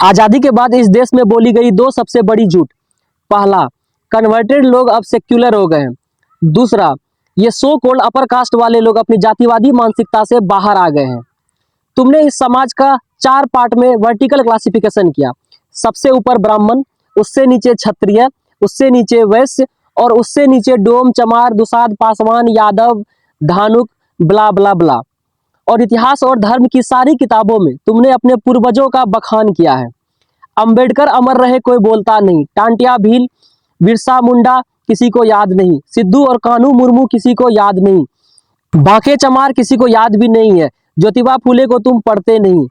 आजादी के बाद इस देश में बोली गई दो सबसे बड़ी झूठ। पहला, कन्वर्टेड लोग अब सेक्युलर हो गए हैं। दूसरा, ये सो कॉल्ड अपर कास्ट वाले लोग अपनी जातिवादी मानसिकता से बाहर आ गए हैं। तुमने इस समाज का 4 पार्ट में वर्टिकल क्लासिफिकेशन किया। सबसे ऊपर ब्राह्मण, उससे नीचे क्षत्रिय, उससे नीचे वैश्य और उससे नीचे डोम, चमार, दुसाध, पासवान, यादव, धानुक, ब्ला ब्ला ब्ला। और इतिहास और धर्म की सारी किताबों में तुमने अपने पूर्वजों का बखान किया है। अंबेडकर अमर रहे कोई बोलता नहीं, टांटिया भील, बिरसा मुंडा किसी को याद नहीं, सिद्धू और कान्हू मुर्मू किसी को याद नहीं, बांके चमार किसी को याद भी नहीं है, ज्योतिबा फुले को तुम पढ़ते नहीं।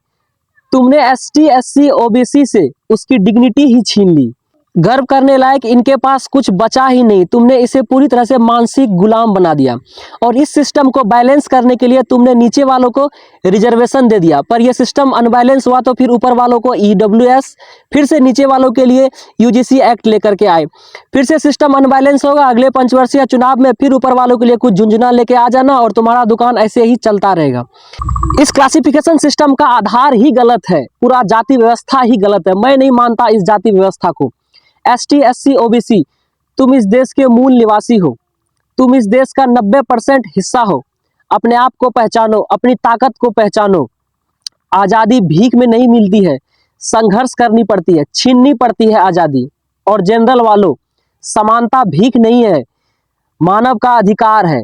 तुमने एसटी, एससी, ओबीसी से उसकी डिग्निटी ही छीन ली। गर्व करने लायक इनके पास कुछ बचा ही नहीं। तुमने इसे पूरी तरह से मानसिक गुलाम बना दिया और इस सिस्टम को बैलेंस करने के लिए तुमने नीचे वालों को रिजर्वेशन दे दिया। पर यह सिस्टम अनबैलेंस हुआ तो फिर ऊपर वालों को ईडब्ल्यूएस, फिर से नीचे वालों के लिए यूजीसी एक्ट लेकर के आए। फिर से सिस्टम अनबैलेंस होगा, अगले पंचवर्षीय चुनाव में फिर ऊपर वालों के लिए कुछ झुंझुना लेके आ जाना और तुम्हारा दुकान ऐसे ही चलता रहेगा। इस क्लासिफिकेशन सिस्टम का आधार ही गलत है, पूरा जाति व्यवस्था ही गलत है। मैं नहीं मानता इस जाति व्यवस्था को। एसटी, एससी, ओबीसी, तुम इस देश के मूल निवासी हो, तुम इस देश का 90% हिस्सा हो। अपने आप को पहचानो, अपनी ताकत को पहचानो। आज़ादी भीख में नहीं मिलती है, संघर्ष करनी पड़ती है, छीननी पड़ती है आज़ादी। और जनरल वालों, समानता भीख नहीं है, मानव का अधिकार है।